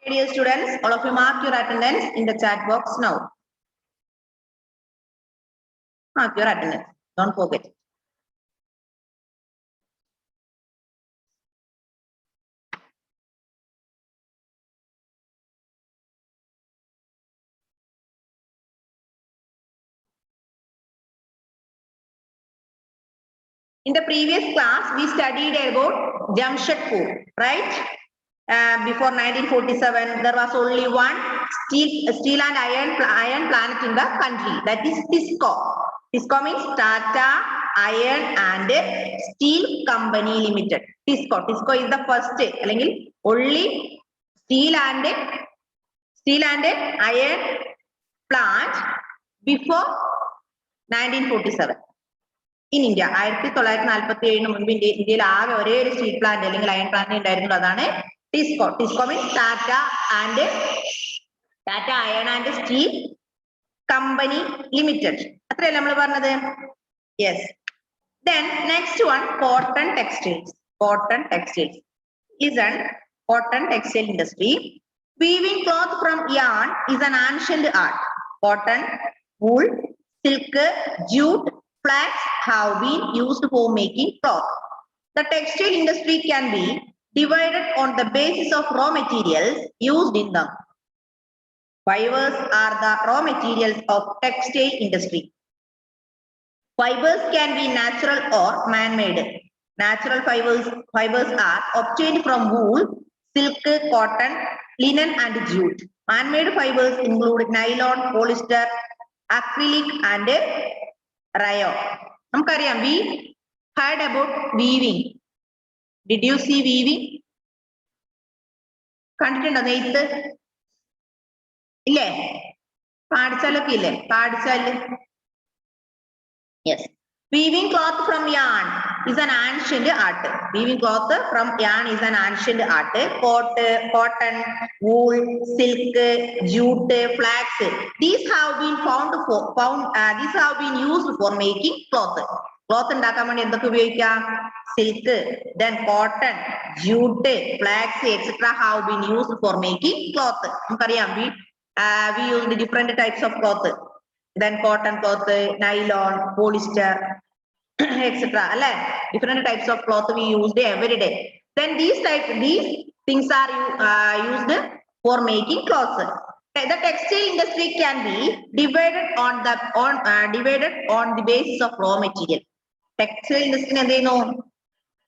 Dear students, all of you mark your attendance in the chat box now. Mark your attendance. Don't forget. In the previous class, we studied about Jamshedpur, right? Before 1947, there was only one steel and iron plant in the country. That is TISCO. TISCO means Tata Iron and Steel Company Limited. TISCO. TISCO is the first, only steel and iron plant before 1947. In India, 1947 മുൻപ് ഇന്ത്യയിൽ ആകെ ഒരേ ഒരു steel plant അല്ലെങ്കിൽ iron plant ഉണ്ടായിരുന്നത് അതാണ് TISCO. TISCO means Tata iron and steel company limited. അത്രയല്ലേ നമ്മൾ പറഞ്ഞത്? Yes. Then next one, cotton textiles. Cotton textiles. Listen, cotton textile industry. Weaving cloth from yarn is an ancient art. Cotton, wool, silk, jute, flax have been used for making cloth. The textile industry can be divided on the basis of raw materials used in them. Fibers are the raw materials of textile industry. Fibers can be natural or man-made. Natural fibers are obtained from wool, silk, cotton, linen and jute. Man-made fibers include nylon, polyester, acrylic and rayon. നമുക്കറിയാം, we heard about weaving. Did you see weaving? കണ്ടിട്ടുണ്ടോ നെയ്ത്ത്? ഇല്ലേ? പാടിച്ചാലൊക്കെ ഇല്ലേ? പാടിച്ചാല്. Yes. Weaving cloth from yarn is an ancient art. Weaving cloth from yarn is an ancient art. Cotton, wool, silk, jute, flax. These have been these have been used for making cloth. Cloth ഉണ്ടാക്കാൻ വേണ്ടി എന്തൊക്കെ ഉപയോഗിക്കാം? Silk, then cotton, jute, flax, etc. have been used for making cloth. നമുക്കറിയാം, we use the different types of cloth. Then cotton cloth, nylon, polyester, etc. Different types of cloth we used every day. Then these things are used for making clothes. The textile industry can be divided on the basis of raw material. Textile industry എന്ത് ചെയ്യുന്നു?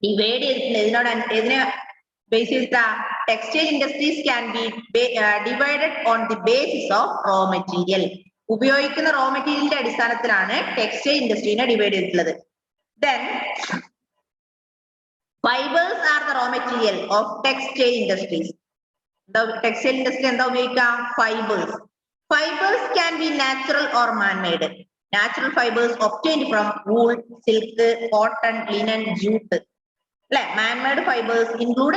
Divide ചെയ്തിട്ടുള്ള basis. Textile industries can be divided on the basis of raw material. ഉപയോഗിക്കുന്ന raw മെറ്റീരിയലിന്റെ അടിസ്ഥാനത്തിലാണ് textile ഇൻഡസ്ട്രീനെ divide ചെയ്തിട്ടുള്ളത്. Then fibers are the raw material of textile industries. The textile industry എന്താ ഉപയോഗിക്കാം? Fibers. Fibers can be natural or man-made. Natural fibers obtained from wool, silk, cotton, linen, jute. Man-made fibers include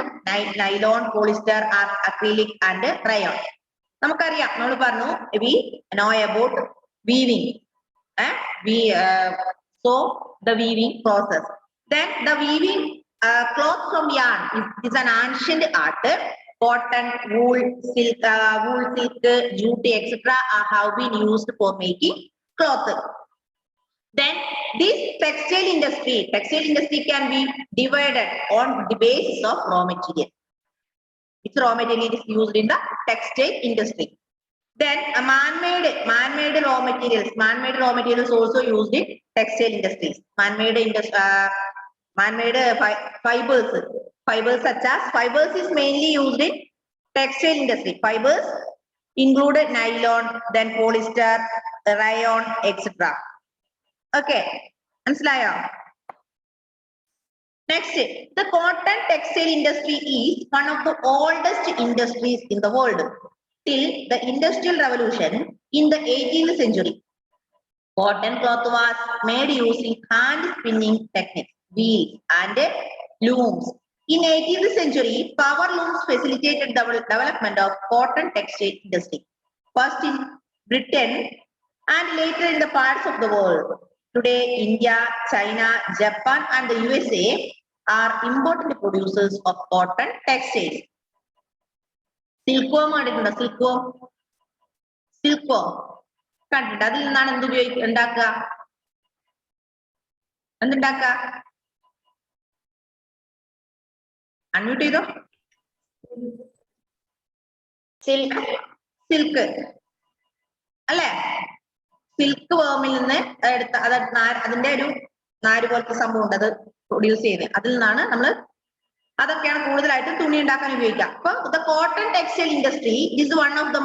nylon, polyester, acrylic and rayon. നമുക്കറിയാം, നമ്മൾ പറഞ്ഞു, we know about weaving. We saw the weaving process. Then the weaving cloth from yarn is an ancient art. Cotton, wool, silk, jute, etc. have been used for making cloth. Then this textile industry can be divided on the basis of raw material. Its raw material is used in the textile industry. Then man-made raw materials also used in textile industries. Man-made fibers such as fibers is mainly used in textile industry. Fibers include nylon, then polyester, rayon, etc. Okay, മനസ്സിലായോ? Next, the cotton textile industry is one of the oldest industries in the world. Till the Industrial Revolution in the 18th century, cotton cloth was made using hand spinning techniques, wheels and looms. In 18th century, power looms facilitated the development of cotton textile industry. First in Britain and later in the parts of the world. Today, India, China, Japan and the USA are important producers of cotton textiles. സിൽക്കോം കണ്ടിട്ടുണ്ടോ? സിൽക്കോം കണ്ടിട്ടുണ്ട്. അതിൽ നിന്നാണ് എന്ത് ഉണ്ടാക്കുക? എന്തുണ്ടാക്കുക? Unmute ചെയ്തോ. Silk അല്ലെ? Silk വേമിൽ നിന്ന് എടുത്ത അതിന്റെ ഒരു നാര് പോലത്തെ സംഭവം ഉണ്ട്, അത് പ്രൊഡ്യൂസ് ചെയ്യുന്നത്. അതിൽ നിന്നാണ് നമ്മൾ അതൊക്കെയാണ് കൂടുതലായിട്ടും തുണി ഉണ്ടാക്കാൻ ഉപയോഗിക്കുക. അപ്പൊ the cotton textile industry is one of the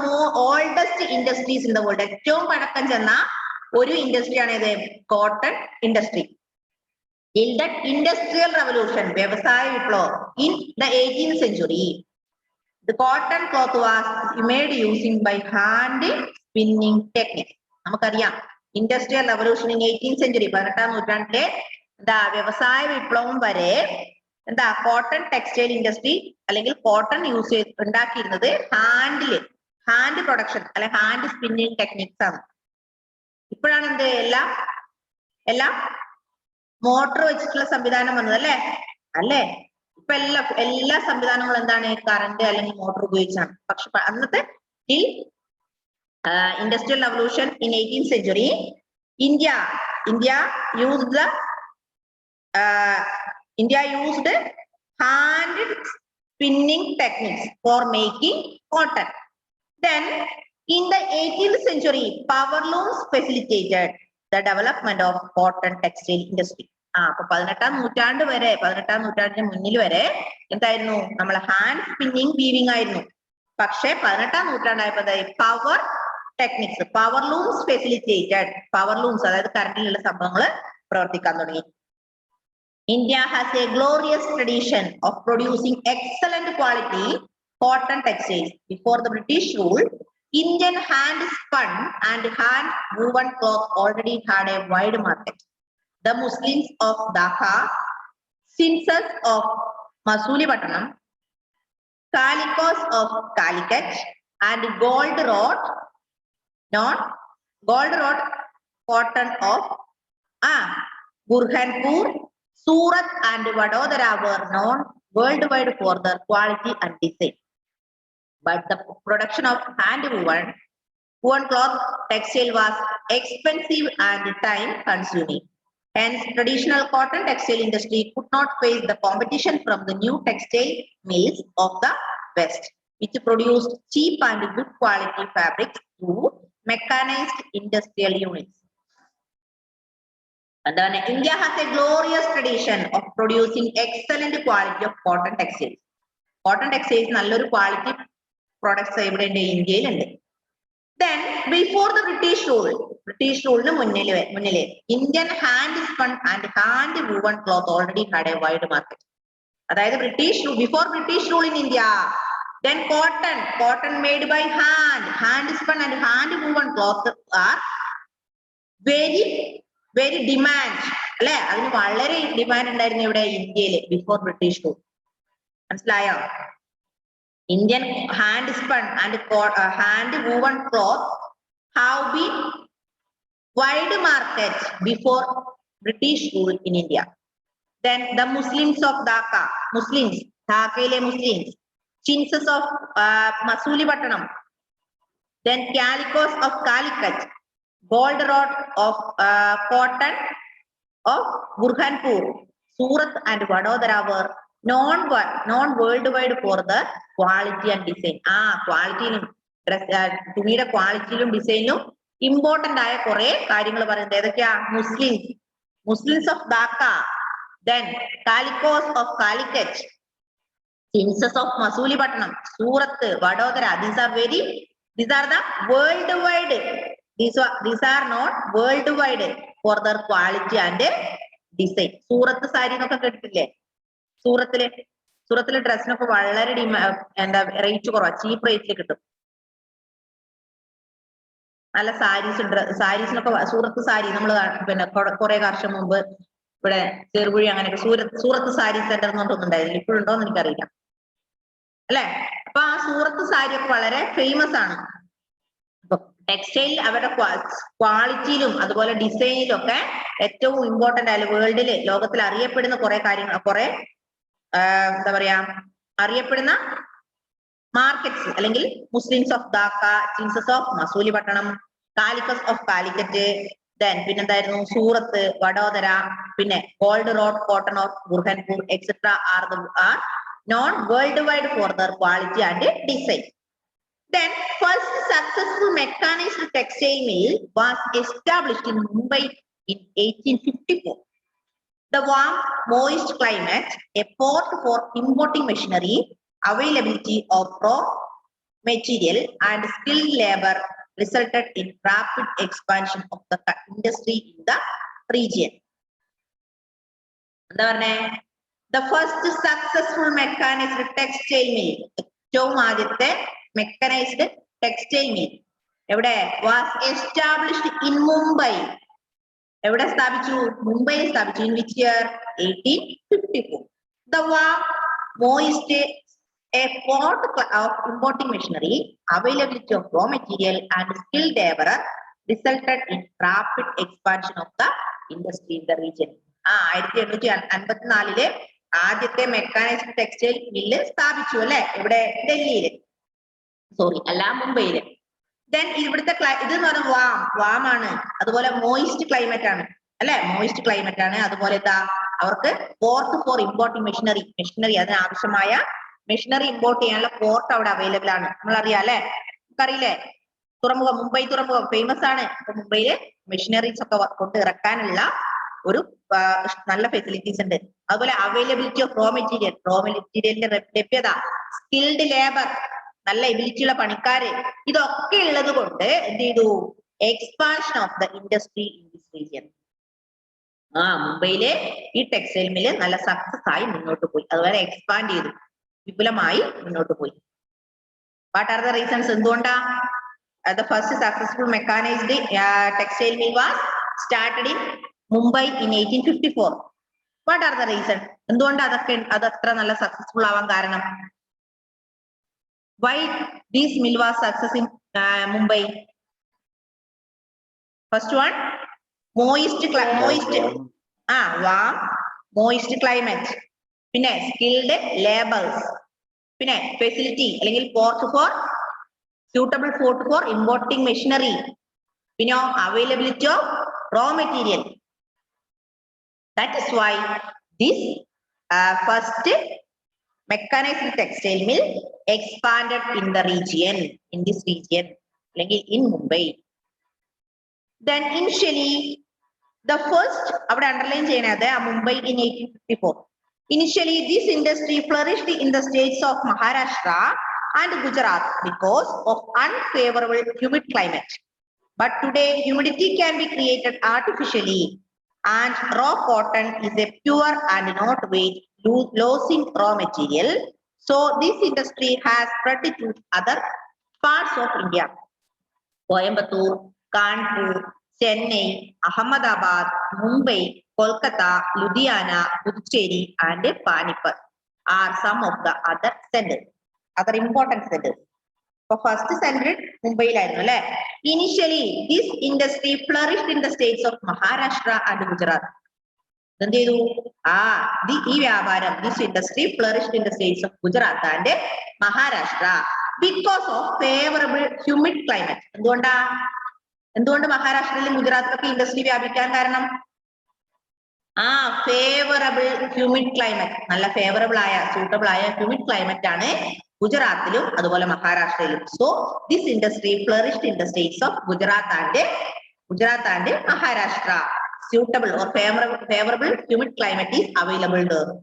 oldest industries in the world. ഏറ്റവും പഴക്കം ചെന്ന ഒരു ഇൻഡസ്ട്രിയാണ് ഇത്, cotton industry. In the industrial revolution, വ്യവസായ വിപ്ലവം, in the 18th century, the cotton cloth was made using by hand spinning technique. നമുക്കറിയാം industrial revolution in 18th century, 18ാം നൂറ്റാണ്ടിലെ എന്താ വ്യവസായ വിപ്ലവം വരെ എന്താ കോട്ടൺ ടെക്സ്റ്റൈൽ ഇൻഡസ്ട്രി അല്ലെങ്കിൽ കോട്ടൺ യൂസ് ഉണ്ടാക്കിയിരുന്നത് ഹാൻഡ് പ്രൊഡക്ഷൻ അല്ലെ ഹാൻഡ് സ്പിന്നിങ് ടെക്നിക്സ് ആണ്. ഇപ്പോഴാണ് എന്ത് എല്ലാം മോട്ടോർ വെച്ചിട്ടുള്ള സംവിധാനം വന്നത് അല്ലേ? ഇപ്പൊ എല്ലാ സംവിധാനങ്ങളും എന്താണ് കറണ്ട് അല്ലെങ്കിൽ മോട്ടോർ ഉപയോഗിച്ചാണ്. പക്ഷെ അന്നത്തെ ഈ industrial revolution in 18th century, India used hand spinning techniques for making cotton. Then in the 18th century, power looms facilitated the development of cotton textile industry. അപ്പൊ 18ാം നൂറ്റാണ്ടിന് മുന്നിൽ വരെ എന്തായിരുന്നു? നമ്മൾ ഹാൻഡ് സ്പിന്നിങ് വീവിംഗ് ആയിരുന്നു. പക്ഷെ 18ാം നൂറ്റാണ്ടായപ്പോ power techniques, power looms facilitated, power looms അതായത് കറണ്ടിലുള്ള സംഭവങ്ങൾ പ്രവർത്തിക്കാൻ തുടങ്ങി. India has a glorious tradition of producing excellent quality cotton textiles. Before the British rule, Indian hand spun and hand woven cloth already had a wide market. The Muslims of Dhaka, Chintzes of Masulipatanam, Calicos of Calicut, and gold wrought cotton of Burhanpur, Surat and Vadodara were known worldwide for their quality and design. But the production of hand-woven cloth textile was expensive and time-consuming. Hence, traditional cotton textile industry could not face the competition from the new textile mills of the West, which produced cheap and good quality fabrics through mechanized industrial units. And then India has a glorious tradition of producing excellent quality of cotton textiles. Cotton textiles nalloru quality products ഇവിടെ ഉണ്ട്, ഇന്ത്യയിലുണ്ട്. Then before the British rule മുന്നിലെ Indian hand spun and hand woven cloth already had a wide market. അതായത് before British rule in India, then cotton made by hand spun and hand woven cloth are very demand അല്ലെ? അതിന് വളരെ demand ഉണ്ടായിരുന്നു ഇവിടെ ഇന്ത്യയില് before British rule. മനസ്സിലായോ? Indian hand spun and hand woven cloth have been wide market before British rule in India. Then the Muslims of Dhaka, Dhakaiലെ Muslims, Chintzes of Masulipatanam, then Calicos of Calicut, gold wrought of cotton of Burhanpur, Surat and Vadodara were known worldwide for the quality and design. ക്വാളിറ്റിയിലും തുണിയുടെ ക്വാളിറ്റിയിലും ഡിസൈനിലും important ആയ കുറെ കാര്യങ്ങൾ പറയുന്നത് ഏതൊക്കെയാ? Muslims of Dhaka, then Calicos of Calicut, Chintzes of Masulipatanam, Surat, Vadodara. These are the worldwide. These are not worldwide for their quality and design. സൂറത്ത് സാരി എന്നൊക്കെ കേട്ടിട്ടില്ലേ? സൂറത്തിലെ ഡ്രസ്സിനൊക്കെ വളരെ റേറ്റ് കുറവാ, ചീപ്പ് റേറ്റിൽ കിട്ടും. നല്ല സാരീസിനൊക്കെ സൂറത്ത് സാരി നമ്മൾ പിന്നെ കുറെ വർഷം മുമ്പ് ഇവിടെ ചെറുപുഴി അങ്ങനെയൊക്കെ സൂറത്ത് സാരി സെന്റർ എന്ന് പറഞ്ഞിട്ടുണ്ടായിരുന്നു. ഇപ്പോഴുണ്ടോന്ന് എനിക്കറിയില്ല അല്ലെ? അപ്പൊ ആ സൂറത്ത് സാരിയൊക്കെ വളരെ ഫേമസ് ആണ്. ടെക്സ്റ്റൈൽ അവരുടെ ക്വാളിറ്റിയിലും അതുപോലെ ഡിസൈനിലും ഒക്കെ ഏറ്റവും ഇമ്പോർട്ടന്റ് ആയാലും വേൾഡില് ലോകത്തിൽ അറിയപ്പെടുന്ന കുറെ കാര്യങ്ങൾ, കുറെ എന്താ പറയാ അറിയപ്പെടുന്ന മാർക്കറ്റ്സ് അല്ലെങ്കിൽ muslins of Dhaka, chintzes of Masulipatnam, calicoes of Calicut, then പിന്നെന്തായിരുന്നു സൂറത്ത്, വഡോദര, പിന്നെ gold road, cotton of Burhanpur et cetera are known worldwide for their quality and design. Then first successful mechanized textile mill was established in Mumbai in 1854. The warm, moist climate, a port for importing machinery, availability of raw material and skilled labor resulted in rapid expansion of the industry in the region. The first successful mechanized textile mill, ഏറ്റവും ആദ്യത്തെ mechanised textile mill എവിടെ was established in Mumbai. എവിടെ സ്ഥാപിച്ചു? മുംബൈയിൽ സ്ഥാപിച്ചു. In which year? 1854. The warm, moist, a port of importing machinery, availability of raw material and skilled labor resulted in rapid expansion of the industry in the region. 1854 ആദ്യത്തെ mechanised textile mill സ്ഥാപിച്ചു അല്ലെ? ഇവിടെ ഡൽഹിയില്, sorry അല്ല മുംബൈയില്. Then ഇവിടുത്തെ ഇത് എന്ന് പറഞ്ഞാൽ warm ആണ്, അതുപോലെ മോയിസ്റ്റ് ക്ലൈമറ്റ് ആണ് അല്ലെ? മോയിസ്റ്റ് ക്ലൈമറ്റ് ആണ്. അതുപോലെ എന്താ അവർക്ക് പോർട്ട് ഫോർ ഇമ്പോർട്ടിംഗ് മെഷീനറി അതിന് ആവശ്യമായ മെഷീനറി ഇമ്പോർട്ട് ചെയ്യാനുള്ള പോർട്ട് അവിടെ അവൈലബിൾ ആണ്. നമ്മൾ അറിയാം അല്ലെ? നമുക്കറിയില്ലേ? തുറമുഖം, മുംബൈ തുറമുഖം ഫേമസ് ആണ്. അപ്പൊ മുംബൈയില് മെഷീനറീസ് ഒക്കെ കൊണ്ട് ഇറക്കാനുള്ള ഒരു നല്ല ഫെസിലിറ്റീസ് ഉണ്ട്. അതുപോലെ അവൈലബിലിറ്റി ഓഫ് റോ മെറ്റീരിയലിന്റെ ലഭ്യത, സ്കിൽഡ് ലേബർ, നല്ല എബിലിറ്റി ഉള്ള പണിക്കാര്, ഇതൊക്കെ ഉള്ളത് കൊണ്ട് എന്ത് ചെയ്തു? Expansion of the industry in this region. മുംബൈയിലെ ഈ ടെക്സ്റ്റൈൽ മില്ല് നല്ല സക്സസ് ആയി മുന്നോട്ട് പോയി. അതുപോലെ എക്സ്പാൻഡ് ചെയ്തു, വിപുലമായി മുന്നോട്ട് പോയി. What are the reasons? എന്തുകൊണ്ടാ? The first successful mechanised textile mill was started in Mumbai in 1854. What are the reason? എന്തുകൊണ്ട് അതത്ര നല്ല സക്സസ്ഫുൾ ആവാൻ കാരണം? Why this mill was success in Mumbai? First one, warm, moist climate. പിന്നെ skilled laborers. പിന്നെ facility അല്ലെങ്കിൽ port for suitable port for importing machinery. പിന്നെ availability of raw material. That is why this first mechanized textile mill expanded in the region, in this region, like in Mumbai. Then initially, the first, I would underline Mumbai in 1854. Initially, this industry flourished in the states of Maharashtra and Gujarat because of unfavorable humid climate. But today, humidity can be created artificially, and raw cotton is a pure and not weight, losing raw material. So this industry has spread to other parts of India. Coimbatore, Kanpur, Chennai, Ahmedabad, Mumbai, Kolkata, Ludhiana, Puducherry and Panipat are some of the other centers, other important centers. So first centered Mumbai line. Initially, this industry flourished in the states of Maharashtra and Gujarat. Then they do this industry flourished in the states of Gujarat and Maharashtra because of favorable humid climate. എന്തുകൊണ്ട് മഹാരാഷ്ട്രയിലും ഗുജറാത്തിലൊക്കെ industry വ്യാപിക്കാൻ കാരണം? Favourable humid climate, നല്ല favourable ആയ suitable ആയ humid climate ആണ് ഗുജറാത്തിലും അതുപോലെ മഹാരാഷ്ട്രയിലും. So this industry flourished in the States of Gujarat and Maharashtra. Suitable or favorable humid climate is available there.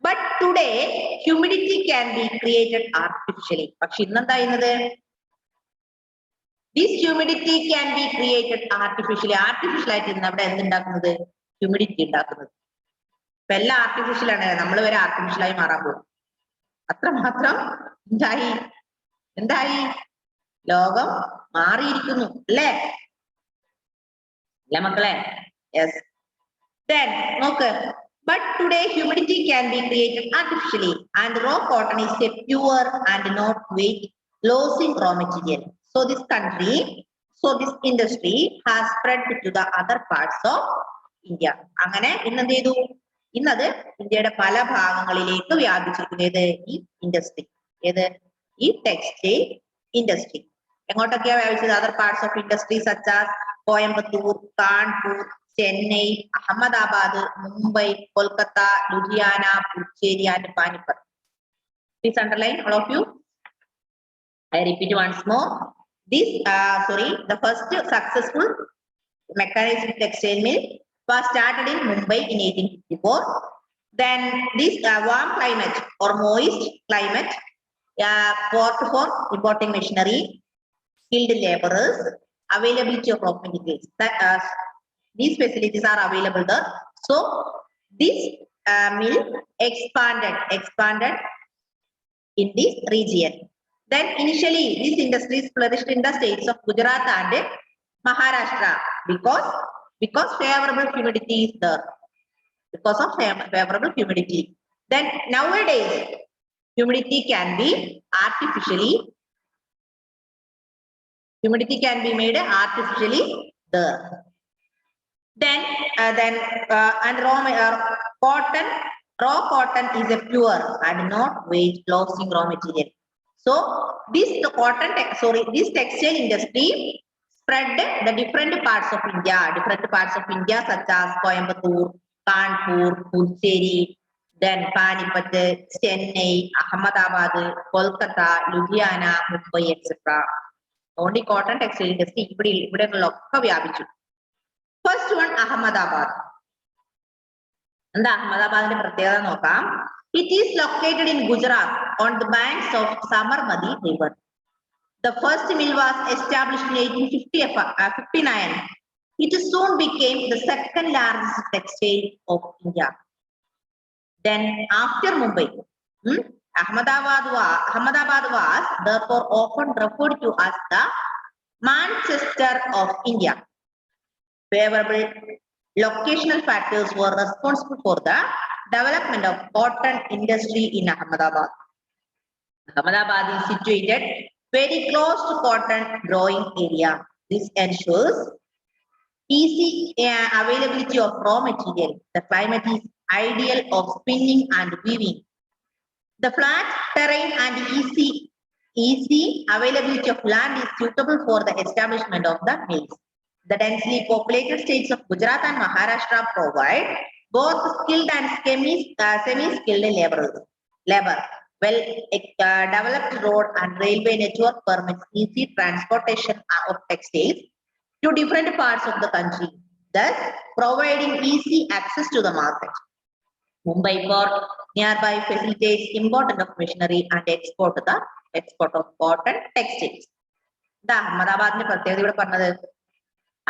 But today, humidity can be created artificially. പക്ഷെ ഇന്നെന്താ ചെയ്യുന്നത്? This humidity can be created artificially. Artificial ആയിട്ട് ഇന്ന് അവിടെ എന്തുണ്ടാക്കുന്നത്? Humidity ഉണ്ടാക്കുന്നത്. ഇപ്പൊ എല്ലാം artificial ആണ്. നമ്മൾ വരെ ആർട്ടിഫിഷ്യൽ ആയി മാറാൻ പോകും. അത്രമാത്രം എന്തായി ലോകം മാറിയിരിക്കുന്നു അല്ലേ? അല്ല മക്കളെ? Yes. Then, okay. But today humidity can be created artificially, and raw cotton is a pure and not weight, losing raw material. So this industry has spread to the other parts of India. അങ്ങനെ ഇന്നെന്ത് ചെയ്തു? ഇന്നത് ഇന്ത്യയുടെ പല ഭാഗങ്ങളിലേക്ക് വ്യാപിച്ചിരിക്കുന്നത് ഈ industry. ഏത്? ഈ textile industry. എങ്ങോട്ടൊക്കെയാ വ്യാപിച്ചത്? Other parts of industry such as Coimbatore, Kanpur, Chennai, Ahmedabad, Mumbai, Kolkata, Ludhiana, Puducherry and Panipat. Please underline all of you. I repeat once more. The first successful mechanized textile mill was started in Mumbai in 1854. Then this warm climate or moist climate, port for importing machinery, skilled laborers, availability of raw materials. These facilities are available there. So this mill expanded in this region. Then initially these industries flourished in the states of Gujarat and Maharashtra because favorable humidity is there. Because of favorable humidity. Then nowadays humidity can be made artificially there. Then and raw cotton is a pure and not weight losing raw material. So this textile industry spread the different parts of India such as Coimbatore, Kanpur, Puducherry, then Panipat, Chennai, Ahmedabad, Kolkata, Ludhiana, Mumbai, etc. Only cotton textile industry ഇവിടെ വ്യാപിച്ചു. First one, Ahmedabad. എന്താ അഹമ്മദാബാദിന്റെ പ്രത്യേകത നോക്കാം. It is located in Gujarat on the banks of Sabarmati River. The first mill was established in 1859. It soon became the second largest textile of India. Then after Mumbai, Ahmedabad was therefore often referred to as the Manchester of India. Favorable locational factors were responsible for the development of cotton industry in Ahmedabad. Ahmedabad is situated very close to cotton growing area. This ensures easy availability of raw material. The climate is ideal of spinning and weaving. The flat terrain and easy availability of land is suitable for the establishment of the mills. The densely populated states of Gujarat and Maharashtra provide both skilled and semi-skilled labor. Well developed road and railway network permits easy transportation of textiles to different parts of the country, thus providing easy access to the market. Mumbai port nearby facilitates import of machinery and export of cotton textiles. The Ahmedabad പ്രത്യേകത ഇവിടെ പറഞ്ഞത്.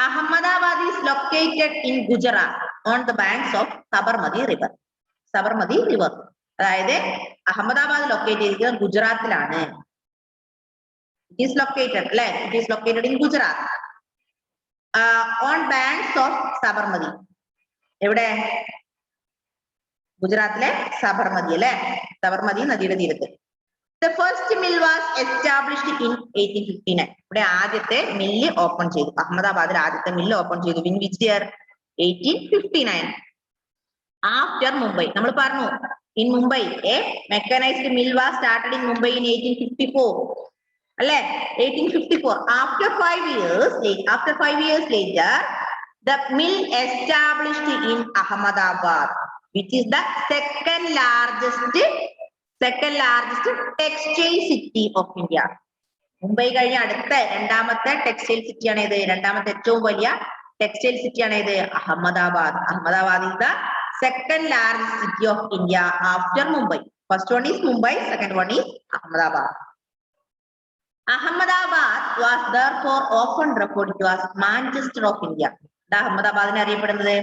Ahmedabad is located in Gujarat on the banks of Sabarmati River. അതായത് Ahmedabad locate ചെയ്തിരിക്കുന്നത് ഗുജറാത്തിലാണ്. It is located in Gujarat on banks of Sabarmati. എവിടെ? ഗുജറാത്തിലെ സബർമതി അല്ലെ, സബർമതി നദിയുടെ തീരത്ത്. The first mill was established in 1859. ഇവിടെ ആദ്യത്തെ മില്ല് ഓപ്പൺ ചെയ്തു. അഹമ്മദാബാദിൽ ആദ്യത്തെ മില്ല് ഓപ്പൺ ചെയ്തു. In which year? 1859. After Mumbai. നമ്മൾ പറഞ്ഞു in Mumbai a mechanized mill was started in Mumbai in 1854. അല്ലെ? 1854. After 5 years later, the mill established in Ahmedabad, which is the second largest textile city of India. Mumbai കഴിഞ്ഞ അടുത്ത രണ്ടാമത്തെ textile സിറ്റിയാണ് ഇത്. രണ്ടാമത്തെ ഏറ്റവും വലിയ ടെക്സ്റ്റൈൽ സിറ്റിയാണ് ഇത് Ahmedabad. Ahmedabad is the second largest city of India after Mumbai. First one is Mumbai, second one is Ahmedabad. Ahmedabad was therefore often referred to as Manchester of India. അഹമ്മദാബാദിനെ അറിയപ്പെടുന്നത്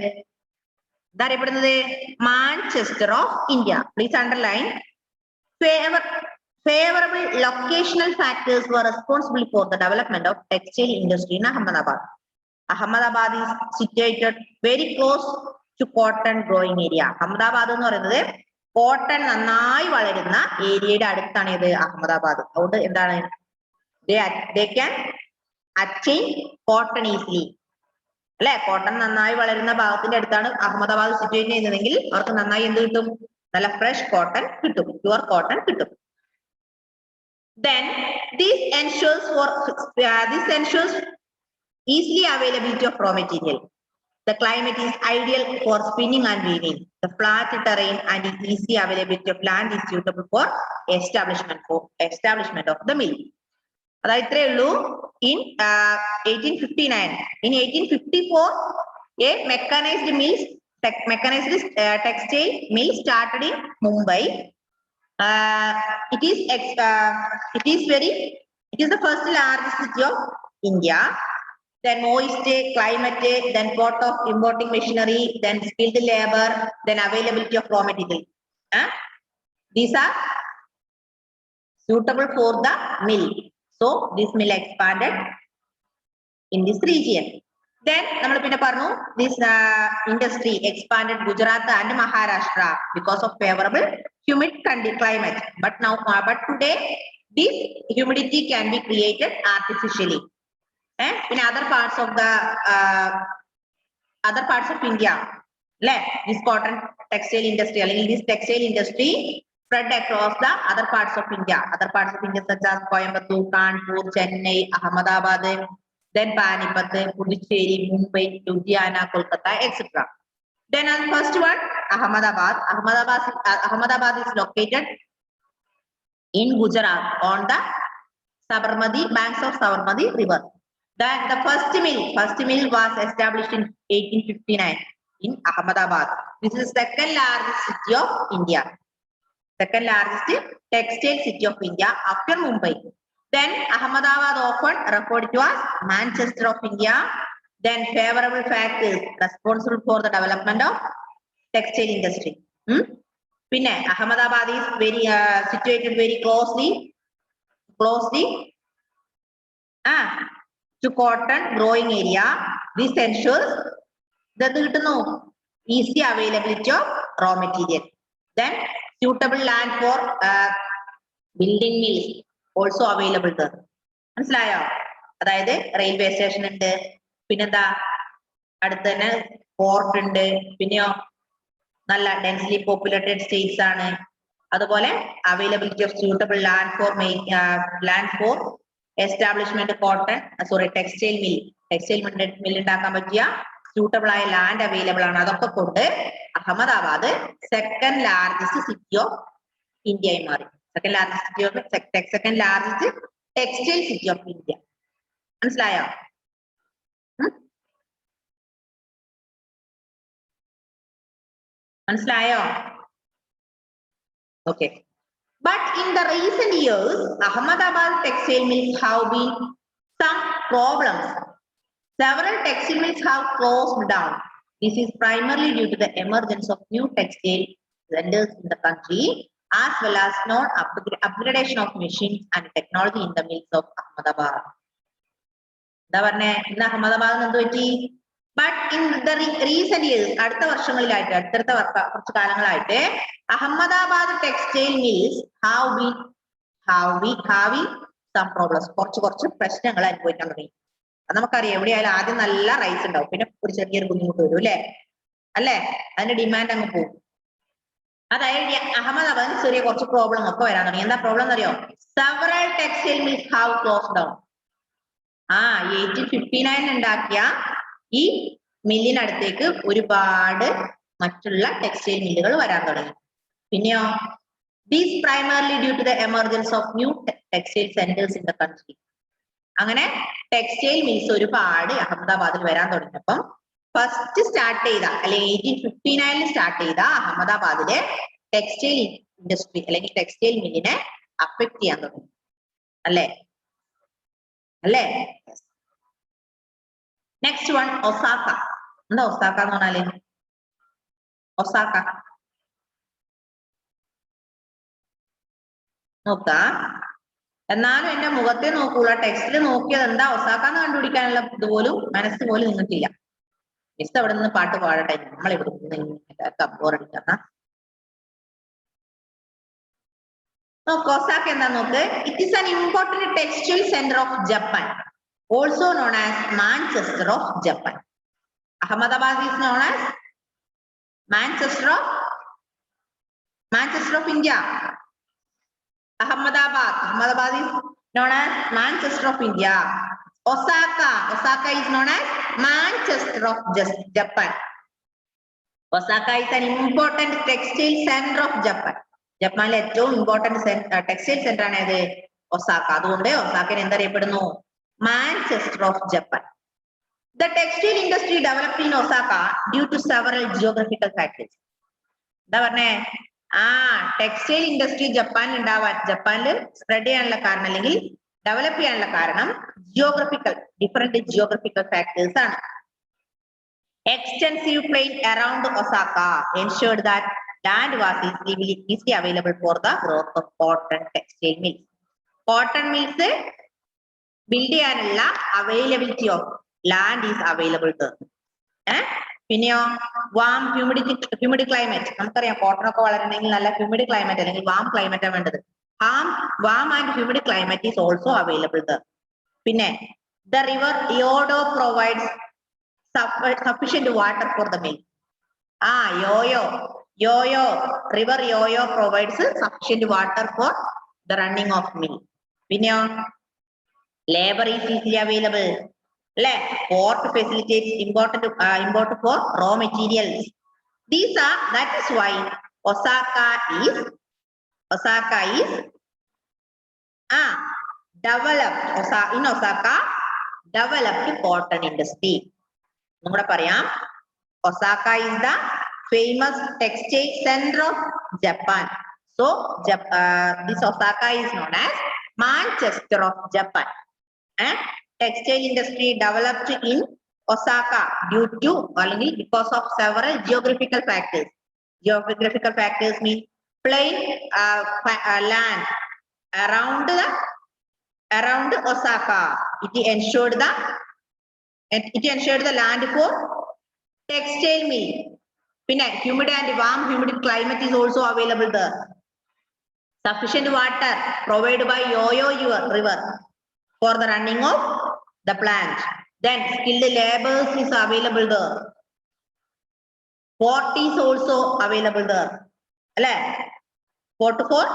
Manchester of India. Please underline. Favorable locational factors were responsible for the development of textile industry in Ahmedabad. Ahmedabad is situated very close to cotton growing area. Ahmedabad എന്ന് പറയുന്നത് cotton നന്നായി വളരുന്ന ഏരിയയുടെ അടുത്താണ് ഇത് അഹമ്മദാബാദ്. അതുകൊണ്ട് എന്താണ് they can attain cotton easily. അല്ലെ, കോട്ടൺ നന്നായി വളരുന്ന ഭാഗത്തിന്റെ അടുത്താണ് അഹമ്മദാബാദ് സിറ്റുവേറ്റ് ചെയ്യുന്നതെങ്കിൽ അവർക്ക് നന്നായി എന്ത് കിട്ടും? നല്ല ഫ്രഷ് കോട്ടൺ കിട്ടും, പ്യുവർ കോട്ടൺ കിട്ടും. Then this ensures easily availability of raw material. The climate is ideal for spinning and weaving. The flat terrain and easy availability of land is suitable for establishment of the mill. അതായത് ഇത്രയേ ഉള്ളൂ. In 1859. In 1854, a mechanized textile mill started in Mumbai. It is the first largest city of India. Then moist climate, then port of importing machinery, then skilled labor, then availability of raw material. These are suitable for the mill. So this mill expanded in this region. Then this industry expanded Gujarat and Maharashtra because of favorable humid climate. But today this humidity can be created artificially. In other parts of India, this cotton textile industry, this textile industry spread across the other parts of India. Other parts of India such as Coimbatore, Kanpur, Chennai, Ahmedabad, then Panipat, Puducherry, Mumbai, Ludhiana, Kolkata, etc. Then on first one, Ahmedabad. Ahmedabad is located in Gujarat on the banks of Sabarmati River. The first mill was established in 1859 in Ahmedabad. This is the second largest city of India. Second largest textile city of India after Mumbai. Then Ahmedabad often referred to as Manchester of India. Then favorable factors responsible for the development of textile industry. Ahmedabad is situated very closely to cotton growing area. This ensures easy availability of raw material. Then suitable land for building mills also available there. മനസ്സിലായോ? അതായത് railway station ഉണ്ട്, പിന്നെന്താ അടുത്ത് തന്നെ port ഉണ്ട്, പിന്നെയോ നല്ല densely populated states ആണ്. അതുപോലെ availability of suitable land for establishment textile mill ഉണ്ടാക്കാൻ പറ്റിയ സ്യൂട്ടബിൾ ആയ ലാൻഡ് അവൈലബിൾ ആണ്. അതൊക്കെ കൊണ്ട് Ahmedabad second largest city of ഇന്ത്യയായി മാറി. Second largest textile city of India. മനസ്സിലായോ? മനസ്സിലായോ? Okay. But in the recent years, Ahmedabad textile mills have been some problems. Several textile mills have closed down. This is primarily due to the emergence of new textile vendors in the country, as well as non-upgradation of machines and technology in the mills of Ahmedabad. But in the recent years, അടുത്ത കുറച്ച് കാലങ്ങളായിട്ട് Ahmedabad textile mills have been having some problems. കുറച്ച് പ്രശ്നങ്ങൾ അനുഭവിക്കാൻ തുടങ്ങി. അത് നമുക്കറിയാം. എവിടെയായാലും ആദ്യം നല്ല റൈസ് ഉണ്ടാവും, പിന്നെ ഒരു ചെറിയൊരു ബുദ്ധിമുട്ട് വരും അല്ലേ? അതിന്റെ ഡിമാൻഡ് അങ്ങ് പോകും. അതായത് അഹമ്മദാബാദിന് ചെറിയ കുറച്ച് പ്രോബ്ലം ഒക്കെ വരാൻ തുടങ്ങി. എന്താ പ്രോബ്ലം എന്നറിയോ? Several textile mills have closed down. 1859 ഉണ്ടാക്കിയ ഈ മില്ലിനടുത്തേക്ക് ഒരുപാട് മറ്റുള്ള ടെക്സ്റ്റൈൽ മില്ലുകൾ വരാൻ തുടങ്ങി. പിന്നെയോ this primarily due to the emergence of new textile centers in the country. അങ്ങനെ ടെക്സ്റ്റൈൽ മിൽസ് ഒരുപാട് അഹമ്മദാബാദിൽ വരാൻ തുടങ്ങിയപ്പം ഫസ്റ്റ് സ്റ്റാർട്ട് ചെയ്ത അല്ലെങ്കിൽ 1859 സ്റ്റാർട്ട് ചെയ്ത അഹമ്മദാബാദിലെ ടെക്സ്റ്റൈൽ ഇൻഡസ്ട്രി അല്ലെങ്കിൽ ടെക്സ്റ്റൈൽ മില്ലിനെ അഫക്ട് ചെയ്യാൻ തുടങ്ങി. അല്ലേ? Next one Osaka. എന്താ ഒസാക്ക എന്ന് പറഞ്ഞാല്? ഒസാക്ക നോക്കാം. എന്നാലും എന്റെ മുഖത്തെ നോക്കൂല, ടെക്സ്റ്റിൽ നോക്കിയത് എന്താ ഒസാക്കാന്ന് കണ്ടുപിടിക്കാനുള്ള ഇതുപോലും മനസ്സ് പോലും നിങ്ങൾക്കില്ല. മിസ് അവിടെ നിന്ന് പാട്ട് പാടട്ടെ, നമ്മൾ ഇവിടെ ബോറടിക്കുന്ന നോക്ക്. ഒസാക്ക എന്താ നോക്ക്. It is an important textile centre of Japan, also known as Manchester of Japan. Ahmedabad is known as Manchester of India. Ahmedabad is known as Manchester of India. Osaka is known as Manchester of Japan. Osaka is an important textile center of Japan. ജപ്പാനിലെ ഏറ്റവും important textile centre ആണ് ഏത്? Osaka. അതുകൊണ്ട് ഒസാക്കനെ എന്തറിയപ്പെടുന്നു? Manchester of Japan. The textile industry developed in Osaka due to several geographical factors. എന്താ പറഞ്ഞേ? Textile industry ജപ്പാനിൽ സ്പ്രെഡ് ചെയ്യാനുള്ള കാരണം അല്ലെങ്കിൽ ഡെവലപ്പ് ചെയ്യാനുള്ള കാരണം ഡിഫറെന്റ് ജിയോഗ്രഫിക്കൽ ഫാക്ടേഴ്സ് ആണ്. Extensive plain around Osaka ensured that land was easily available for the growth of cotton textile mills. Cotton mills build ചെയ്യാനുള്ള availability of land is available there. പിന്നെയോ warm humid climate. നമുക്കറിയാം cotton ഒക്കെ വളരണമെങ്കിൽ നല്ല humid climate അല്ലെങ്കിൽ warm climate ആണ് വേണ്ടത്. Warm and humid climate is also available there. പിന്നെ the river Yodo provides sufficient water for the mill. River Yoyo provides sufficient water for the running of mill. പിന്നെയോ labor is easily available. Port facilitates import for raw materials. That is why Osaka is developed. In Osaka developed cotton industry. നമ്മുടെ പറയാം Osaka is the famous textile center of Japan. So this Osaka is known as Manchester of Japan. Textile industry developed in Osaka due to because of several geographical factors. Geographical factors mean plain land around Osaka. It ensured the land for textile mill. Humid and warm humid climate is also available there. Sufficient water provided by Yoyo River for the running of the plant. Then skilled laborers is available there. Port is also available there. Port for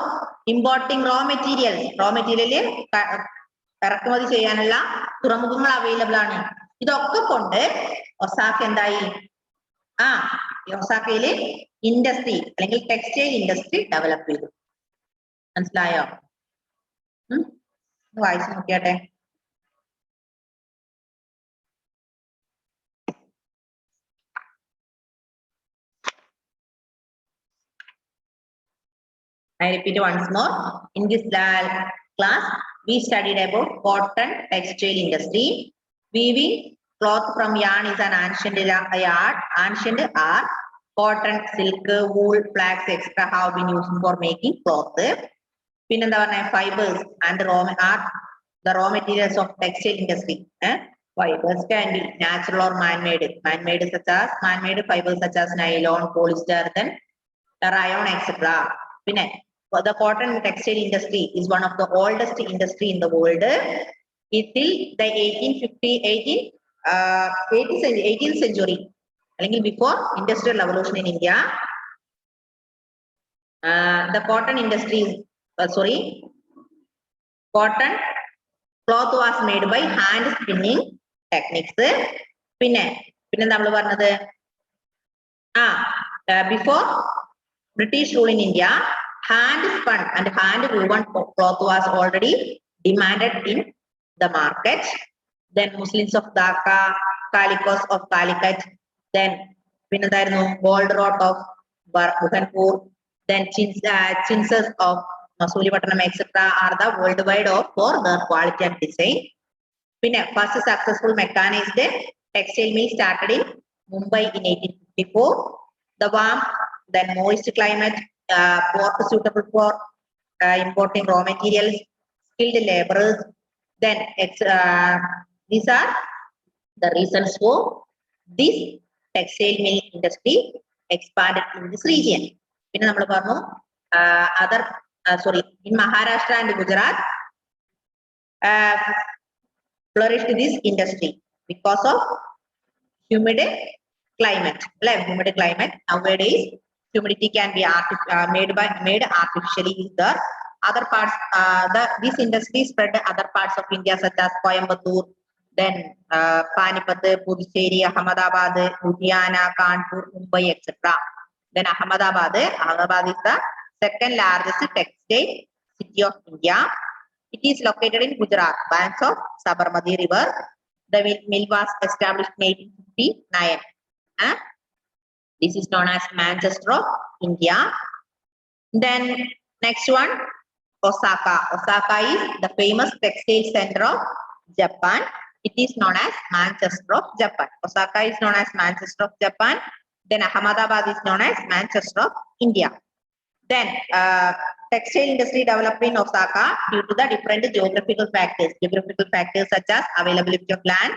importing raw materials. Raw material ഇറക്കുമതി ചെയ്യാനുള്ള തുറമുഖങ്ങൾ available ആണ്. ഇതൊക്കെ കൊണ്ട് Osaka എന്തായി? ഒസാക്കയില് industry അല്ലെങ്കിൽ textile industry develop ചെയ്തു. മനസ്സിലായോ? വായിച്ചു നോക്കിയാട്ടെ. I repeat once more. In this class, we studied about cotton textile industry. Weaving cloth from yarn is an ancient art. Cotton, silk, wool, flax, etc. have been used for making cloth. Fibers and the raw materials of textile industry. Fibers can be natural or man-made. Man-made fibers such as nylon, polyester, then rayon, etc. The cotton textile industry is one of the oldest industry in the world. Till the 18th century, before industrial revolution in India, the cotton industry, cotton cloth was made by hand spinning techniques. Before British rule in India, hand spun and hand woven cloth was already demanded in the market. Then Muslims of Dhaka, Calicos of Calicut, then gold wrought of Burhanpur, then chintzes of Masulipatanam, etc. are the worldwide for their quality and design. First successful mechanized textile mill started in Mumbai in 1854. The warm, then moist climate, port suitable for importing raw materials, skilled laborers. Then these are the reasons for this textile mill industry expanded in this region. In Maharashtra and Gujarat flourished this industry because of humid climate. Nowadays, humidity can be made artificially with the other parts, this industry spread other parts of India such as Coimbatore, then Panipat, Puducherry, Ahmedabad, Ludhiana, Kanpur, Mumbai, etc. Then Ahmedabad is the second largest textile city of India. It is located in Gujarat, banks of Sabarmati River. The mill was established in 1859. This is known as Manchester of India. Then next one, Osaka. Osaka is the famous textile center of Japan. It is known as Manchester of Japan. Osaka is known as Manchester of Japan. Then Ahmedabad is known as Manchester of India. Then textile industry developed in Osaka due to the different geographical factors. Geographical factors such as availability of land,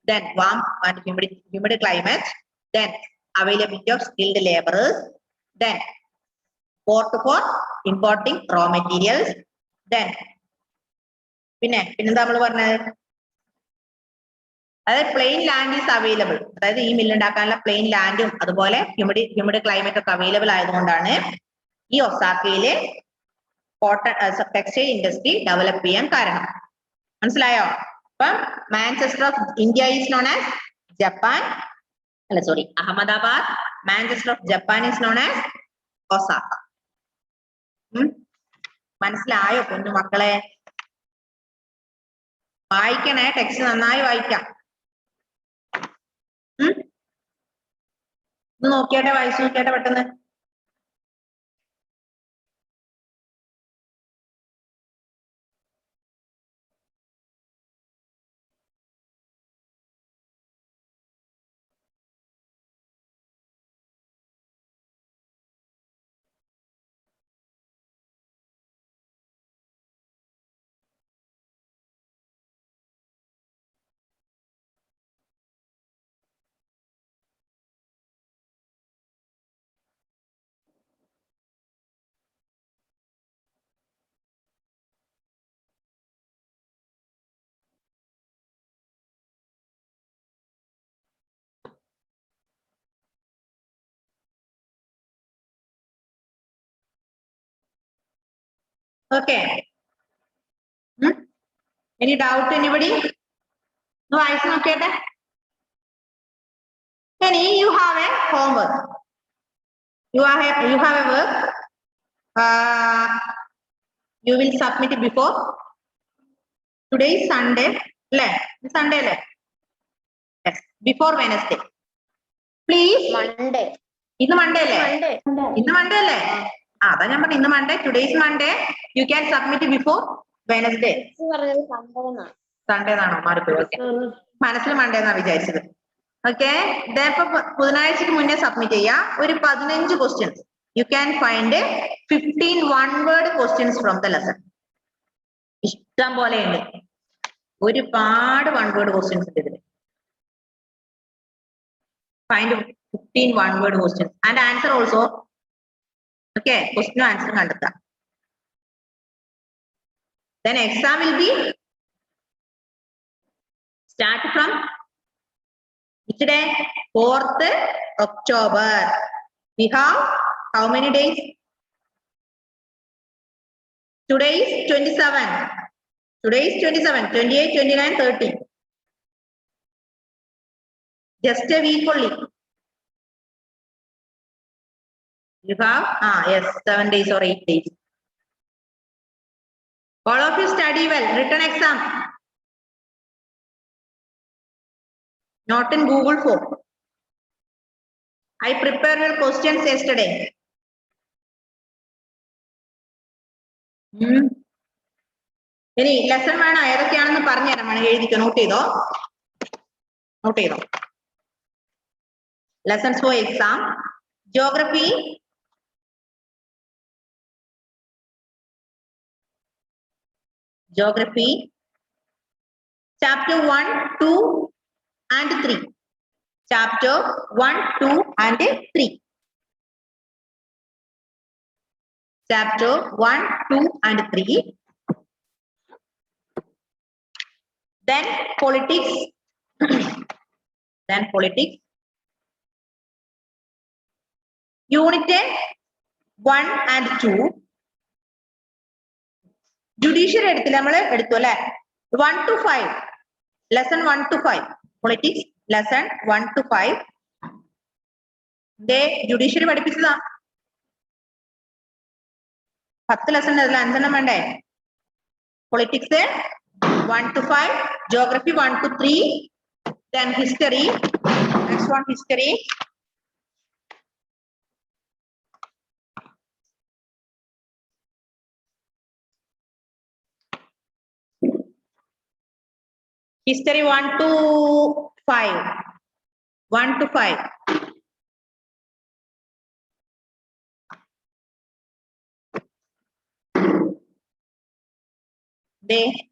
then warm and humid climate, then availability of skilled laborers, then port for importing raw materials, then പിന്നെന്താ നമ്മൾ പറഞ്ഞത്, അതായത് plain land is available, അതായത് ഈ mill ഉണ്ടാക്കാനുള്ള plain ലാൻഡും അതുപോലെ humid climate ഒക്കെ available ആയതുകൊണ്ടാണ് ഈ ഒസാക്കയില് കോട്ടൺ ടെക്സ്റ്റൈൽ ഇൻഡസ്ട്രി ഡെവലപ്പ് ചെയ്യാൻ കാരണം. മനസ്സിലായോ? അപ്പം Manchester of India is known as Japan, അല്ല sorry, Ahmedabad. Manchester of Japan is known as Osaka. മനസ്സിലായോ കുഞ്ഞു മക്കളെ? വായിക്കണേ, ടെക്സ്റ്റ് നന്നായി വായിക്കാം. നോക്കിയാട്ടെ, വായിച്ചു നോക്കിയാട്ടെ പെട്ടെന്ന്. Okay. Any doubt, anybody? No, I see. Okay, Any, you have a homework. You have a work. You will submit it before. Today is Sunday. Sunday. Yes. Before Wednesday. Please. Monday. In the Monday. In the Monday. In the Monday. Today is Monday. You can submit it before Wednesday. Sunday. മനസ്സിൽ Monday എന്നാ വിചാരിച്ചത്. Okay, ഇതേപ്പോ ബുധനാഴ്ചക്ക് മുന്നേ submit ചെയ്യാം. ഒരു 15 questions. You can find 15 one-word questions from the lesson. ഇഷ്ടം പോലെ ഉണ്ട്, ഒരുപാട് one-word questions ഉണ്ട് ഇതിൽ. Find 15 one-word questions and answer also. Okay, ക്വസ്റ്റ്യനും ആൻസറും കണ്ടെത്താം. Then exam will be start from which day? 4th October. We have how many days? Today is 27. Today is 27, 28, 29, 30. Just a week only. You have, yes, 7 days or 8 days. All of you study well. Written exam. Not in Google form. I prepared your questions yesterday. ഇനി lesson വേണം, ഏതൊക്കെയാണെന്ന് പറഞ്ഞുതരാം. വേണം എഴുതിക്കോ, not ചെയ്തോ. Lessons for exam. Geography. Chapter 1, 2 and 3. Chapter 1, 2 and 3. Chapter 1, 2 and 3. Then politics. Unit 1 and 2. Judiciary എടുത്തില്ല നമ്മള് എടുത്തു അല്ലെ 1 to 5 lesson 1 to 5 politics lesson 1 to 5 judiciary പഠിപ്പിച്ചതാ 10 ലെസൺ അതിൽ 5 എണ്ണം വേണ്ടേ politics 1 to 5 geography 1 to 3 then history next one history history 1 to 5 1 to 5 they